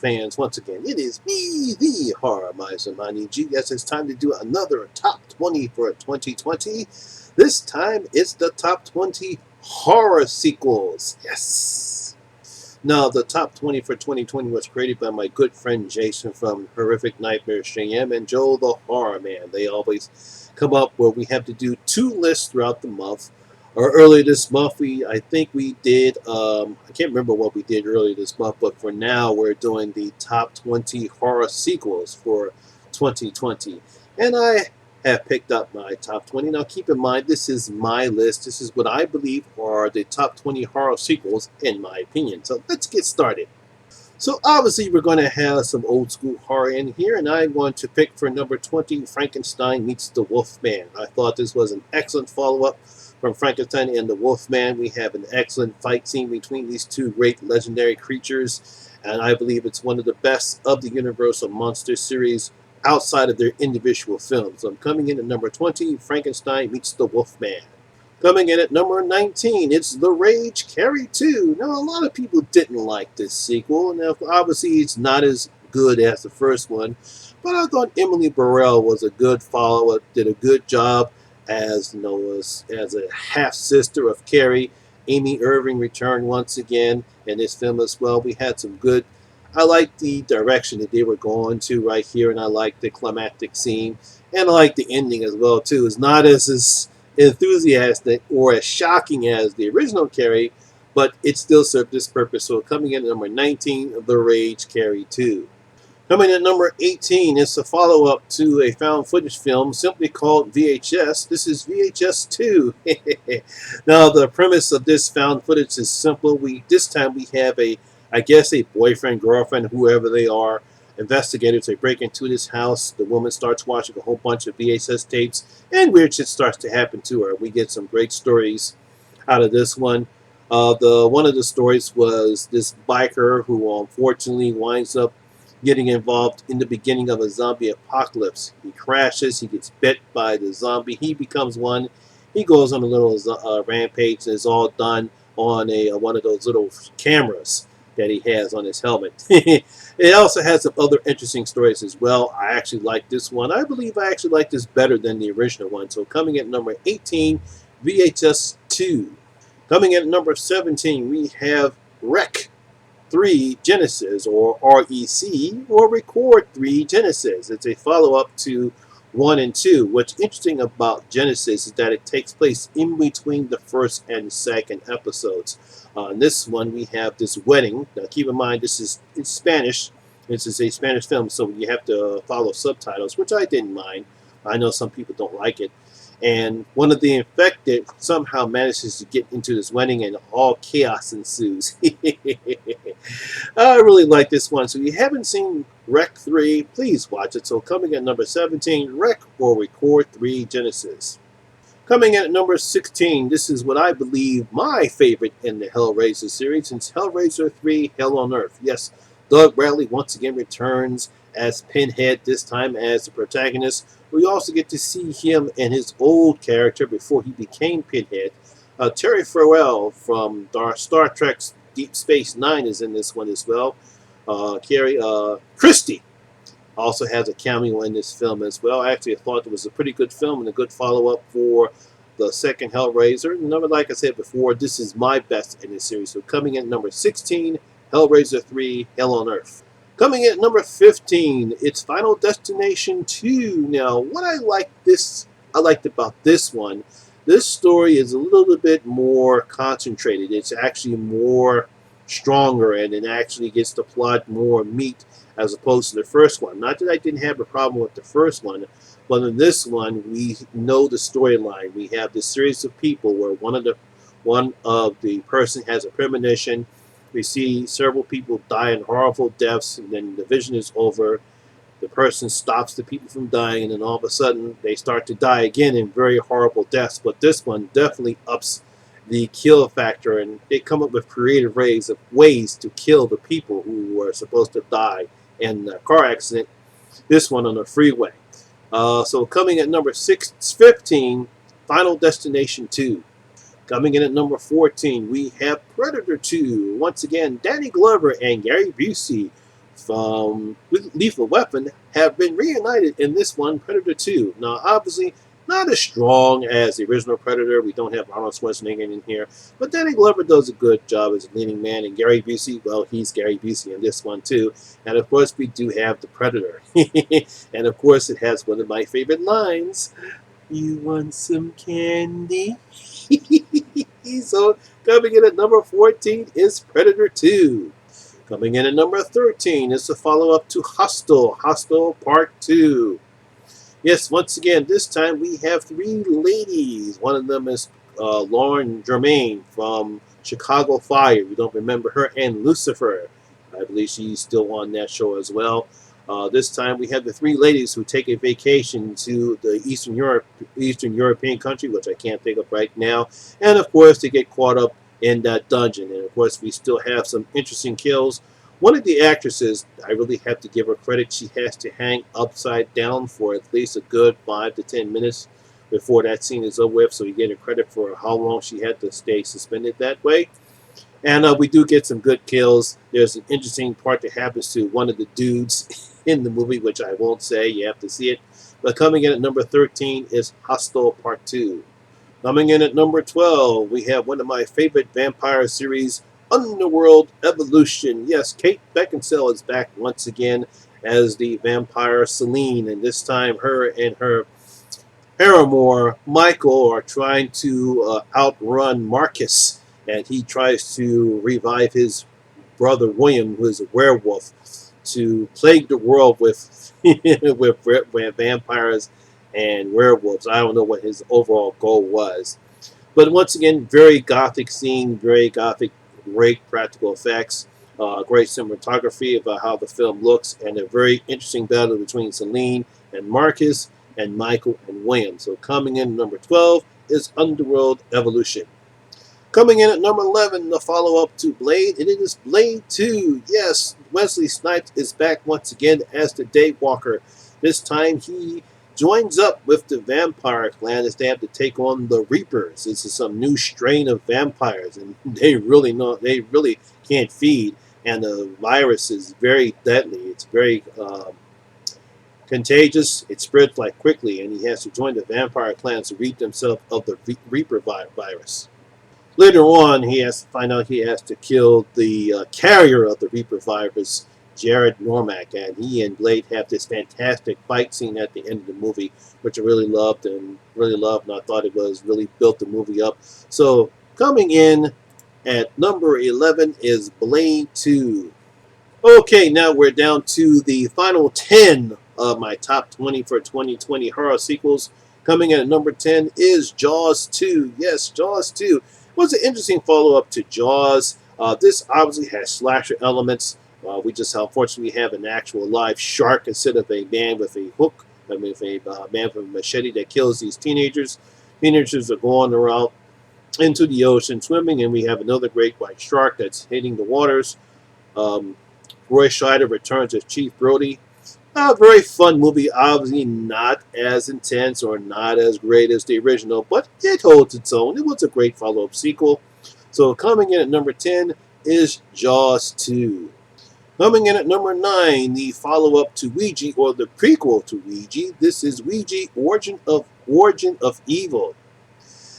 fans, once again, it is me, the Horror Miser Monty G. Yes, it's time to do another Top 20 for 2020. This time, it's the Top 20 horror sequels. Yes! Now, the Top 20 for 2020 was created by my good friend Jason from Horrific Nightmares JM and Joe the Horror Man. They always come up where we have to do 2 lists throughout the month. Or earlier this month, I think we did, I can't remember what we did earlier this month, but for now we're doing the top 20 horror sequels for 2020. And I have picked up my top 20. Now keep in mind, this is my list. This is what I believe are the top 20 horror sequels in my opinion. So let's get started. So obviously we're going to have some old school horror in here, and I'm going to pick for number 20, Frankenstein Meets the Wolfman. I thought this was an excellent follow-up from Frankenstein and the Wolfman. We have an excellent fight scene between these two great legendary creatures, and I believe it's one of the best of the Universal Monster series outside of their individual films. So I'm coming in at number 20, Frankenstein Meets the Wolfman. Coming in at number 19, it's The Rage Carrie 2. Now, a lot of people didn't like this sequel. Now, obviously, it's not as good as the first one, but I thought Emily Burrell was a good follow-up, did a good job as as a half-sister of Carrie. Amy Irving returned once again in this film as well. We had some good, I like the direction that they were going to right here, and I like the climactic scene, and I like the ending as well, too. It's not as enthusiastic or as shocking as the original Carrie, but it still served its purpose. So coming in at number 19, The Rage Carrie 2. Coming in at number 18, it's a follow-up to a found footage film simply called VHS. This is VHS 2. Now, the premise of this found footage is simple. This time we have a boyfriend, girlfriend, whoever they are, investigators. They break into this house. The woman starts watching a whole bunch of VHS tapes, and weird shit starts to happen to her. We get some great stories out of this one. One of the stories was this biker who unfortunately winds up getting involved in the beginning of a zombie apocalypse. He crashes. He gets bit by the zombie. He becomes one. He goes on a little rampage, and it's all done on one of those little cameras that he has on his helmet. It also has some other interesting stories as well. I actually like this one. I believe I actually like this better than the original one. So coming at number 18, VHS 2. Coming at number 17, we have Rec 3 Genesis, or REC, or Record 3 Genesis. It's a follow-up to 1 and 2. What's interesting about Genesis is that it takes place in between the first and second episodes. In this one, we have this wedding. Now, keep in mind, this is in Spanish. This is a Spanish film, so you have to follow subtitles, which I didn't mind. I know some people don't like it. And one of the infected somehow manages to get into this wedding, and all chaos ensues. I really like this one. So if you haven't seen Rec 3, please watch it. So coming at number 17, Rec or Record 3 Genesis. Coming in at number 16, this is what I believe my favorite in the Hellraiser series. It's Hellraiser 3 Hell on Earth. Yes, Doug Bradley once again returns as Pinhead, this time as the protagonist. We also get to see him and his old character before he became Pinhead. Terry Farrell from Star Trek's Deep Space Nine is in this one as well. Christie also has a cameo in this film as well. Actually, I thought it was a pretty good film and a good follow-up for the second Hellraiser. Number, like I said before, this is my best in this series. So coming in at number 16, Hellraiser 3, Hell on Earth. Coming in at number 15, it's Final Destination 2. Now, what I liked about this one, this story is a little bit more concentrated. It's actually more stronger, and it actually gets the plot more meat as opposed to the first one. Not that I didn't have a problem with the first one, but in this one, we know the storyline. We have this series of people where one of the person has a premonition. We see several people die in horrible deaths, and then the vision is over. The person stops the people from dying, and then all of a sudden, they start to die again in very horrible deaths. But this one definitely ups the kill factor, and they come up with creative ways to kill the people who were supposed to die in a car accident, this one on a freeway. So coming at number 15, Final Destination 2. Coming in at number 14, we have Predator 2. Once again, Danny Glover and Gary Busey from Lethal Weapon have been reunited in this one, Predator 2. Now, obviously, not as strong as the original Predator. We don't have Arnold Schwarzenegger in here. But Danny Glover does a good job as a leading man. And Gary Busey, well, he's Gary Busey in this one, too. And, of course, we do have the Predator. And, of course, it has one of my favorite lines. You want some candy? So, coming in at number 14 is Predator 2. Coming in at number 13 is the follow-up to Hostel, Hostel Part 2. Yes, once again, this time we have three ladies. One of them is Lauren Germain from Chicago Fire. We don't remember her. And Lucifer. I believe she's still on that show as well. This time we have the three ladies who take a vacation to the Eastern European country, which I can't think of right now. And of course, they get caught up in that dungeon. And of course, we still have some interesting kills. One of the actresses, I really have to give her credit. She has to hang upside down for at least a good 5 to 10 minutes before that scene is over with. So you get her credit for how long she had to stay suspended that way. And we do get some good kills. There's an interesting part that happens to one of the dudes in the movie, which I won't say. You have to see it. But coming in at number 13 is Hostel Part 2. Coming in at number 12, we have one of my favorite vampire series, Underworld Evolution. Yes, Kate Beckinsale is back once again as the vampire Selene. And this time her and her paramour, Michael, are trying to outrun Marcus. And he tries to revive his brother William, who is a werewolf, to plague the world with with vampires and werewolves. I don't know what his overall goal was. But once again, very gothic scene, very gothic, great practical effects, great cinematography about how the film looks, and a very interesting battle between Selene and Marcus and Michael and William. So coming in number 12 is Underworld Evolution. Coming in at number 11, the follow-up to Blade, and it is Blade 2. Yes, Wesley Snipes is back once again as the Daywalker. This time he joins up with the vampire clan as they have to take on the Reapers. This is some new strain of vampires, and they really can't feed. And the virus is very deadly. It's very contagious. It spreads like quickly, and he has to join the vampire clans to rid himself of the Reaper virus. Later on, he has to find out he has to kill the carrier of the Reaper virus, Jared Normack, and he and Blade have this fantastic fight scene at the end of the movie, which I really loved, and I thought it was really built the movie up. So coming in at number 11 is Blade 2. Okay, now we're down to the final 10 of my top 20 for 2020 horror sequels. Coming in at number 10 is Jaws 2. Yes, Jaws 2 was an interesting follow-up to Jaws. This obviously has slasher elements. We just unfortunately have an actual live shark instead of a man with a hook. I mean, a man with a machete that kills these teenagers. Teenagers are going around into the ocean swimming, and we have another great white shark that's hitting the waters. Roy Scheider returns as Chief Brody. A very fun movie, obviously not as intense or not as great as the original, but it holds its own. It was a great follow-up sequel. So coming in at number 10 is Jaws 2. Coming in at number 9, the follow-up to Ouija, or the prequel to Ouija. This is Ouija, Origin of Evil.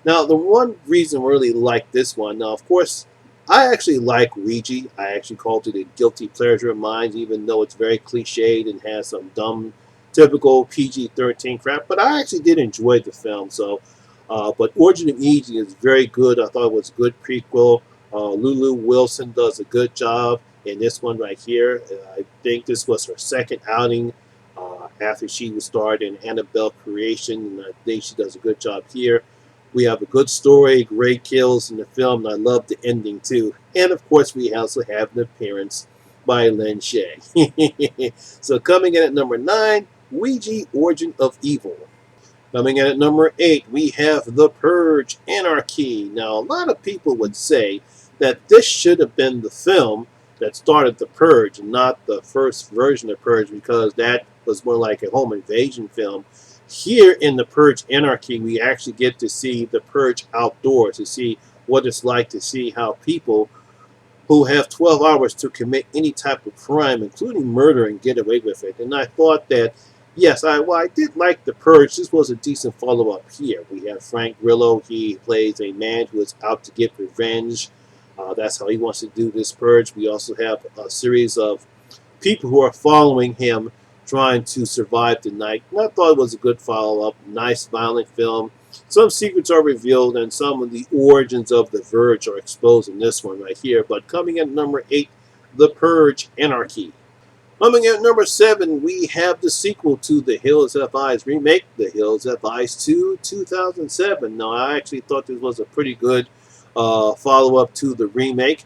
Now, the one reason I really like this one, now, of course, I actually like Ouija. I actually called it a guilty pleasure of mine, even though it's very cliched and has some dumb, typical PG-13 crap. But I actually did enjoy the film. So, but Origin of Ouija is very good. I thought it was a good prequel. Lulu Wilson does a good job in this one right here. I think this was her second outing after she was starred in Annabelle Creation, and I think she does a good job here. We have a good story, great kills in the film, and I love the ending too. And of course, we also have an appearance by Lin Shaye. So coming in at number 9, Ouija, Origin of Evil. Coming in at number 8, we have The Purge, Anarchy. Now, a lot of people would say that this should have been the film that started The Purge, not the first version of Purge, because that was more like a home invasion film. Here in The Purge Anarchy, we actually get to see The Purge outdoors, to see what it's like to see how people who have 12 hours to commit any type of crime, including murder, and get away with it. And I thought that, yes, I did like The Purge. This was a decent follow-up here. We have Frank Grillo. He plays a man who is out to get revenge. That's how he wants to do this purge. We also have a series of people who are following him trying to survive the night. And I thought it was a good follow-up. Nice, violent film. Some secrets are revealed, and some of the origins of the Verge are exposed in this one right here. But coming in number 8, The Purge Anarchy. Coming in at number 7, we have the sequel to The Hills Have Eyes remake, The Hills Have Eyes 2, 2007. Now, I actually thought this was a pretty good follow-up to the remake.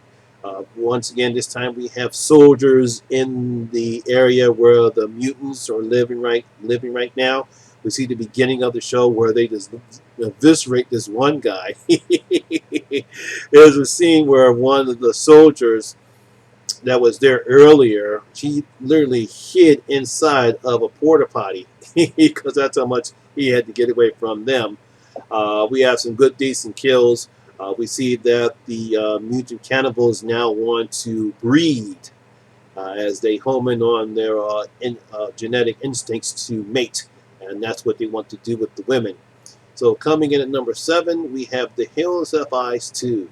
Once again, this time we have soldiers in the area where the mutants are living right now. We see the beginning of the show where they just eviscerate this one guy. There's a scene where one of the soldiers that was there earlier, he literally hid inside of a porta potty because that's how much he had to get away from them. We have some good, decent kills. We see that the mutant cannibals now want to breed as they home in on their genetic instincts to mate, and that's what they want to do with the women. So coming in at number 7, we have The Hills Have Eyes 2.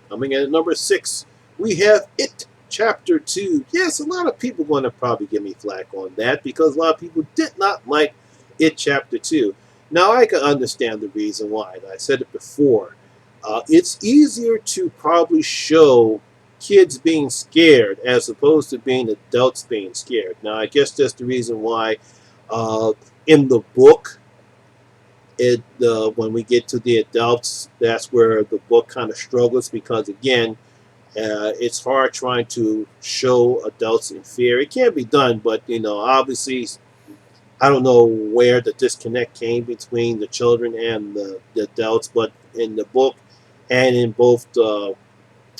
Coming in at number 6, we have It Chapter 2. Yes, a lot of people are going to probably give me flack on that because a lot of people did not like It Chapter 2. Now, I can understand the reason why. I said it before. It's easier to probably show kids being scared as opposed to being adults being scared. Now, I guess that's the reason why in the book, when we get to the adults, that's where the book kind of struggles because, again, it's hard trying to show adults in fear. It can be done, but, obviously, I don't know where the disconnect came between the children and the adults, but in the book and in both the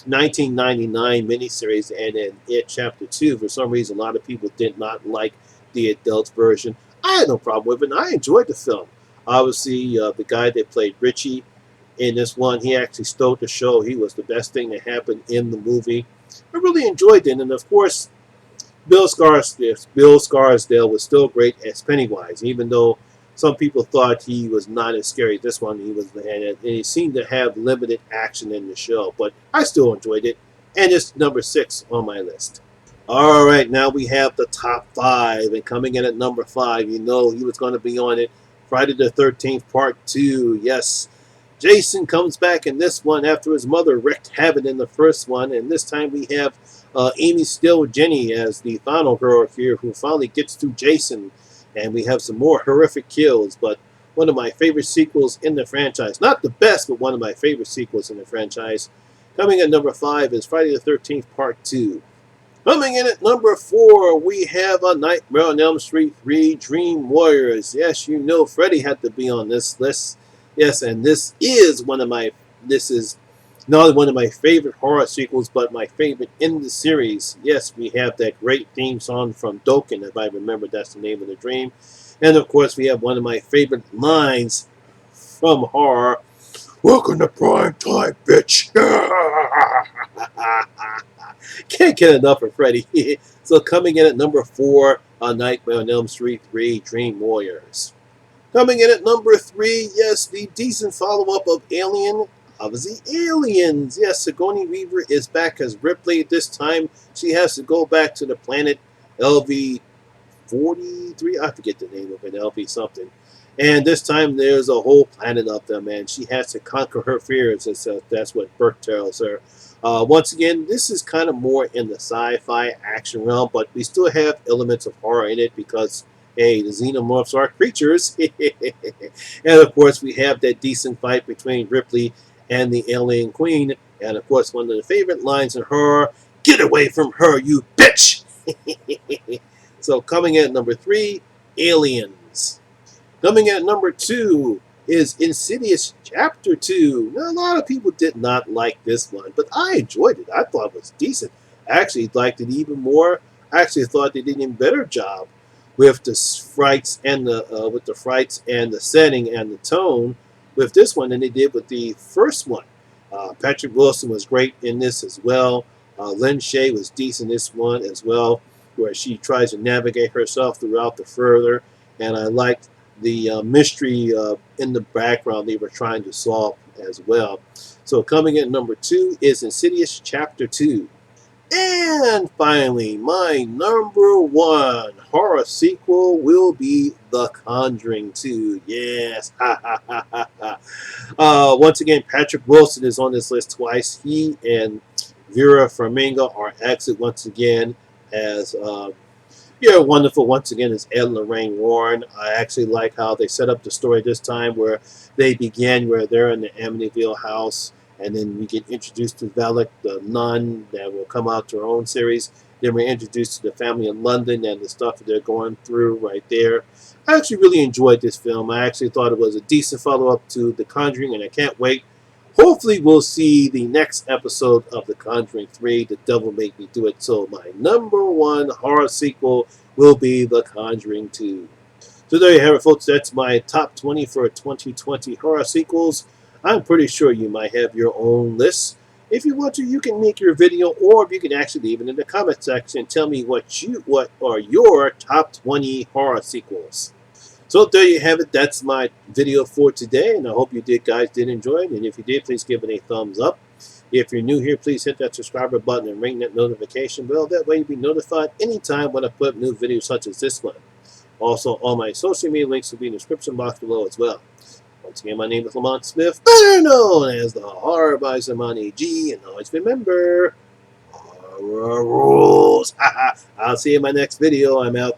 1999 miniseries and in It Chapter 2, for some reason, a lot of people did not like the adult version. I had no problem with it, and I enjoyed the film. Obviously, the guy that played Richie in this one, he actually stole the show. He was the best thing that happened in the movie. I really enjoyed it, and of course, Bill Scarsdale was still great as Pennywise, even though some people thought he was not as scary as this one. And he seemed to have limited action in the show, but I still enjoyed it, and it's number 6 on my list. All right, now we have the top 5, and coming in at number 5, he was going to be on it. Friday the 13th, Part 2. Yes, Jason comes back in this one after his mother wreaked havoc in the first one, and this time we have Amy Still Jenny as the final girl here who finally gets to Jason, and we have some more horrific kills, but one of my favorite sequels in the franchise. Not the best, but one of my favorite sequels in the franchise. Coming at number 5 is Friday the 13th, Part 2. Coming in at number 4, we have A Nightmare on Elm Street 3 Dream Warriors. Yes, Freddy had to be on this list. Yes, and this is not only one of my favorite horror sequels, but my favorite in the series. Yes, we have that great theme song from Dokken, if I remember that's the name of the dream. And of course, we have one of my favorite lines from horror. Welcome to prime time, bitch. Can't get enough of Freddy. So coming in at number 4, A Nightmare on Elm Street 3 Dream Warriors. Coming in at number 3, yes, the decent follow-up of Alien. Obviously, Aliens. Yes, Sigourney Weaver is back as Ripley. This time, she has to go back to the planet LV-43. I forget the name of it, LV something. And this time, there's a whole planet of them, and she has to conquer her fears. That's what Burke tells her. Once again, this is kind of more in the sci-fi action realm, but we still have elements of horror in it because, hey, the xenomorphs are creatures. And of course, we have that decent fight between Ripley and the Alien Queen. And of course, one of the favorite lines in horror, "Get away from her, you bitch!" So coming in at number 3, Aliens. Coming in at number 2 is Insidious Chapter 2. Now, a lot of people did not like this one, but I enjoyed it. I thought it was decent. I actually liked it even more. I actually thought they did an even better job with the frights and the setting and the tone with this one than they did with the first one. Patrick Wilson was great in this as well. Lynn Shay was decent in this one as well, where she tries to navigate herself throughout the further. And I liked the mystery in the background they were trying to solve as well. So coming in number 2 is Insidious Chapter 2. And finally, my number 1 horror sequel will be The Conjuring 2. Yes. Ha ha ha ha ha. Once again, Patrick Wilson is on this list twice. He and Vera Farmiga are exit once again as wonderful once again as Ed and Lorraine Warren. I actually like how they set up the story this time where they begin where they're in the Amityville house and then we get introduced to Valak, the nun that will come out to her own series. Then we're introduced to the family in London and the stuff that they're going through right there. I actually really enjoyed this film. I actually thought it was a decent follow-up to The Conjuring, and I can't wait. Hopefully we'll see the next episode of The Conjuring 3, The Devil Made Me Do It. So my number 1 horror sequel will be The Conjuring 2. So there you have it, folks. That's my top 20 for 2020 horror sequels. I'm pretty sure you might have your own list. If you want to, you can make your video, or you can actually leave it in the comment section and tell me what are your top 20 horror sequels. So there you have it. That's my video for today, and I hope you guys did enjoy it. And if you did, please give it a thumbs up. If you're new here, please hit that subscriber button and ring that notification bell. That way you'll be notified anytime when I put up new videos such as this one. Also, all my social media links will be in the description box below as well. Once again, my name is Lamont Smith, better known as the Horror Miser Monty G, and always remember, horror rules. I'll see you in my next video. I'm out.